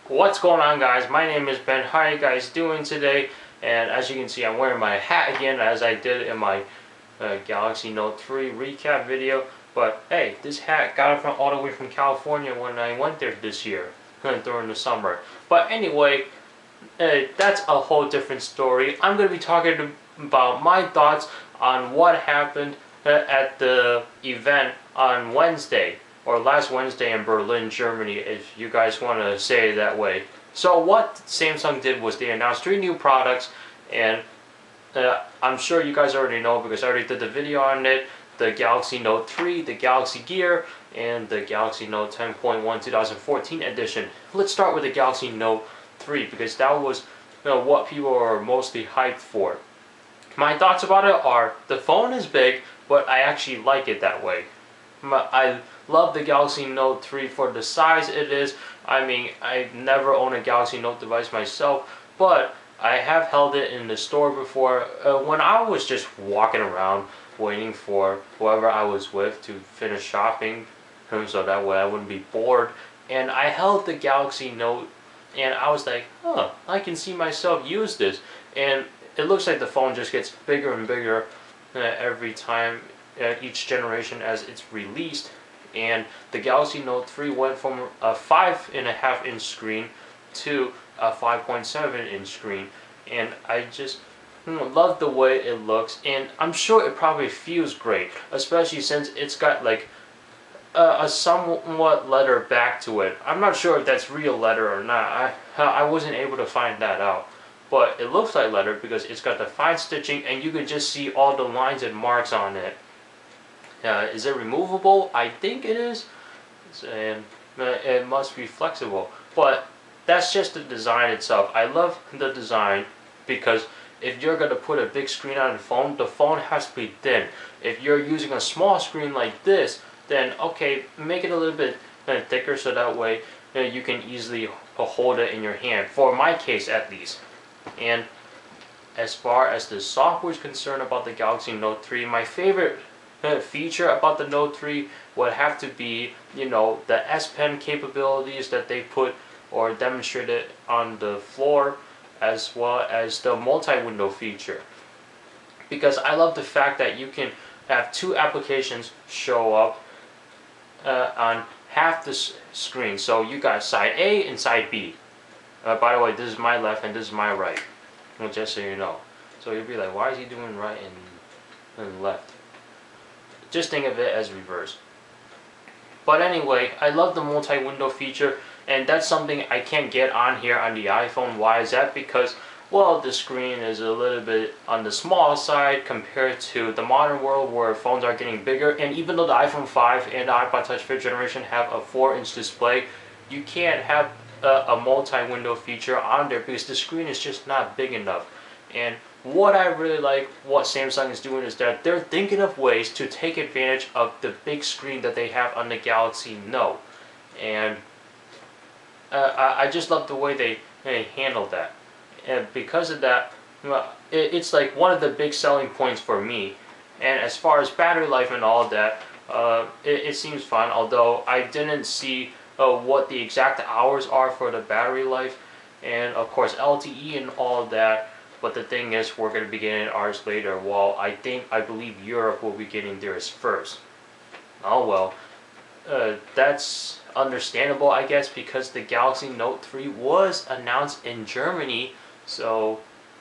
What's going on, guys? My name is Ben. How are you guys doing today? And as you can see, I'm wearing my hat again as I did in my Galaxy Note 3 recap video. But hey, this hat got it from all the way from California when I went there this year during the summer. But anyway, that's a whole different story. I'm going to be talking about my thoughts on what happened at the event on Wednesday, or last Wednesday in Berlin, Germany, if you guys want to say it that way. So what Samsung did was they announced 3 new products, and I'm sure you guys already know because I already did the video on it. The Galaxy Note 3, the Galaxy Gear, and the Galaxy Note 10.1 2014 edition. Let's start with the Galaxy Note 3 because that was what people are mostly hyped for. My thoughts about it are, the phone is big, but I actually like it that way. I love the Galaxy Note 3 for the size it is. I mean, I never owned a Galaxy Note device myself, but I have held it in the store before when I was just walking around waiting for whoever I was with to finish shopping, so that way I wouldn't be bored. And I held the Galaxy Note and I was like, huh, I can see myself use this. And it looks like the phone just gets bigger and bigger every time, each generation as it's released. And the Galaxy Note 3 went from a 5.5 inch screen to a 5.7 inch screen, and I just love the way it looks, and I'm sure it probably feels great, especially since it's got like a somewhat leather back to it. I'm not sure if that's real leather or not. I wasn't able to find that out, but it looks like leather because it's got the fine stitching and you can just see all the lines and marks on it. Is it removable? I think it is, and it must be flexible, but that's just the design itself. I love the design because if you're going to put a big screen on the phone has to be thin. If you're using a small screen like this, then okay, make it a little bit thicker so that way you can easily hold it in your hand, for my case at least. And as far as the software is concerned about the Galaxy Note 3, my favorite feature about the Note 3 would have to be, the S Pen capabilities that they put or demonstrated on the floor, as well as the multi-window feature. Because I love the fact that you can have 2 applications show up on half the screen. So you got side A and side B. By the way, this is my left and this is my right. Well, just so you know. So you'll be like, why is he doing right and left? Just think of it as reverse. But anyway, I love the multi-window feature, and that's something I can't get on here on the iPhone. Why is that? Because, well, the screen is a little bit on the small side compared to the modern world where phones are getting bigger. And even though the iPhone 5 and the iPod Touch 5th generation have a 4-inch display, you can't have a multi-window feature on there because the screen is just not big enough. And what I really like what Samsung is doing is that they're thinking of ways to take advantage of the big screen that they have on the Galaxy Note. And I just love the way they handle that. And because of that, it's like one of the big selling points for me. And as far as battery life and all of that, it seems fun, although I didn't see what the exact hours are for the battery life. And of course LTE and all of that. But the thing is, we're going to be getting ours later, while I believe Europe will be getting theirs first. Oh well, that's understandable, I guess, because the Galaxy Note 3 was announced in Germany, so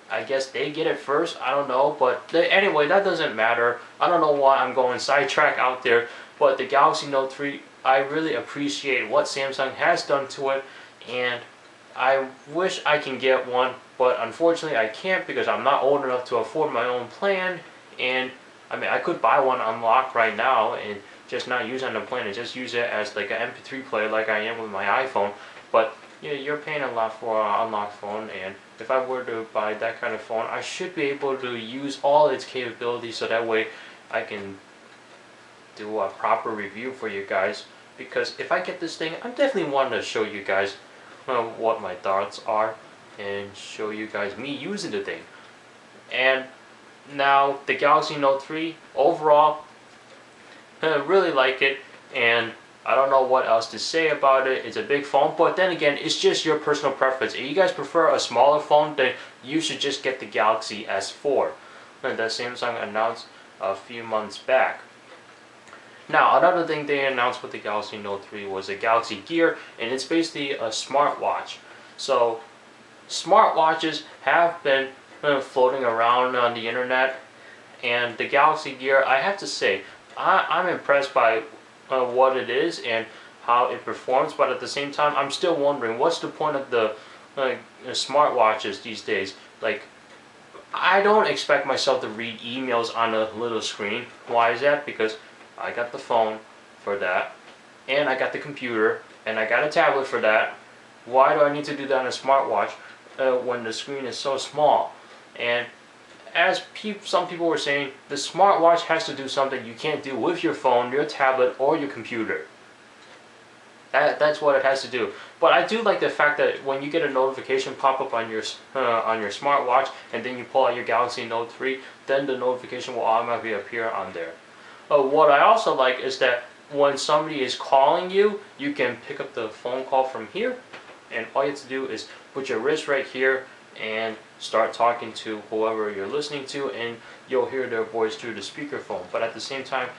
I guess they get it first. I don't know, but anyway, that doesn't matter. I don't know why I'm going sidetrack out there, but the Galaxy Note 3, I really appreciate what Samsung has done to it, and I wish I can get one, but unfortunately I can't because I'm not old enough to afford my own plan. And I mean, I could buy one unlocked right now and just not use it on the plan and just use it as like an MP3 player like I am with my iPhone. But you're paying a lot for an unlocked phone, and if I were to buy that kind of phone, I should be able to use all its capabilities so that way I can do a proper review for you guys. Because if I get this thing, I'm definitely wanting to show you guys what my thoughts are and show you guys me using the thing. And now the Galaxy Note 3 overall, I really like it, and I don't know what else to say about it. It's a big phone, but then again, it's just your personal preference. If you guys prefer a smaller phone, then you should just get the Galaxy S4 that Samsung announced a few months back. Now, another thing they announced with the Galaxy Note 3 was a Galaxy Gear, and it's basically a smartwatch. So, smartwatches have been floating around on the internet, and the Galaxy Gear, I have to say, I'm impressed by what it is and how it performs, but at the same time, I'm still wondering what's the point of the smartwatches these days. Like, I don't expect myself to read emails on a little screen. Why is that? Because I got the phone for that, and I got the computer, and I got a tablet for that. Why do I need to do that on a smartwatch when the screen is so small? And as some people were saying, the smartwatch has to do something you can't do with your phone, your tablet, or your computer. That's what it has to do. But I do like the fact that when you get a notification pop up on your smartwatch, and then you pull out your Galaxy Note 3, then the notification will automatically appear on there. What I also like is that when somebody is calling you, you can pick up the phone call from here, and all you have to do is put your wrist right here and start talking to whoever you're listening to, and you'll hear their voice through the speakerphone. But at the same time,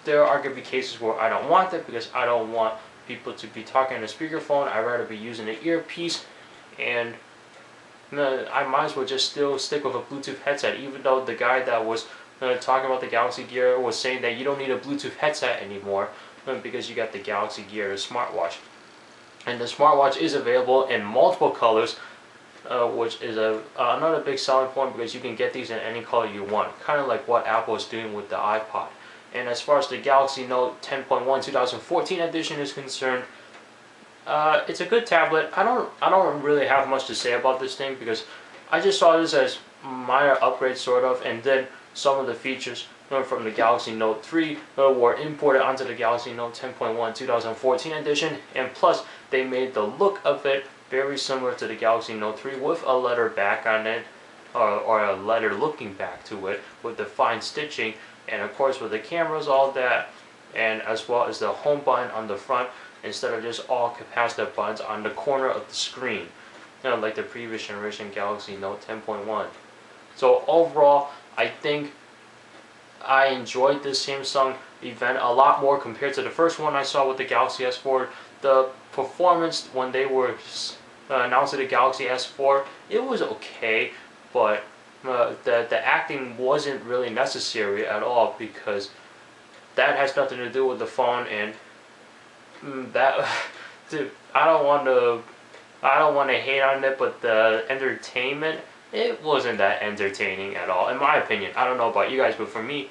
there are going to be cases where I don't want that, because I don't want people to be talking on a speakerphone. I'd rather be using an earpiece, and I might as well just still stick with a Bluetooth headset, even though the guy that was talking about the Galaxy Gear was saying that you don't need a Bluetooth headset anymore because you got the Galaxy Gear, the smartwatch. And the smartwatch is available in multiple colors, which is another big selling point, because you can get these in any color you want, kind of like what Apple is doing with the iPod. And as far as the Galaxy Note 10.1 2014 edition is concerned, it's a good tablet. I don't really have much to say about this thing, because I just saw this as minor upgrade sort of, and then some of the features from the Galaxy Note 3 were imported onto the Galaxy Note 10.1 2014 edition, and plus they made the look of it very similar to the Galaxy Note 3 with a letter back on it, or a letter looking back to it, with the fine stitching, and of course with the cameras, all that, and as well as the home button on the front instead of just all capacitive buttons on the corner of the screen, like the previous generation Galaxy Note 10.1. So overall, I think I enjoyed this Samsung event a lot more compared to the first one I saw with the Galaxy S4. The performance when they were announcing the Galaxy S4, it was okay, but the acting wasn't really necessary at all, because that has nothing to do with the phone, and that dude, I don't want to hate on it, but the entertainment, it wasn't that entertaining at all, in my opinion. I don't know about you guys, but for me,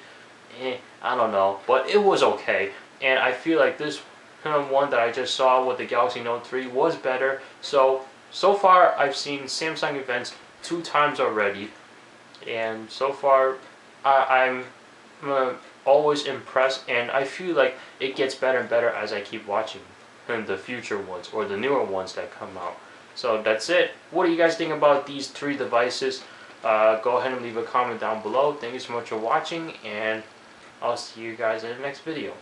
I don't know, but it was okay. And I feel like this one that I just saw with the Galaxy Note 3 was better. So far I've seen Samsung events 2 times already, and so far I'm always impressed, and I feel like it gets better and better as I keep watching the future ones, or the newer ones that come out. So that's it. What do you guys think about these 3 devices? Go ahead and leave a comment down below. Thank you so much for watching, and I'll see you guys in the next video.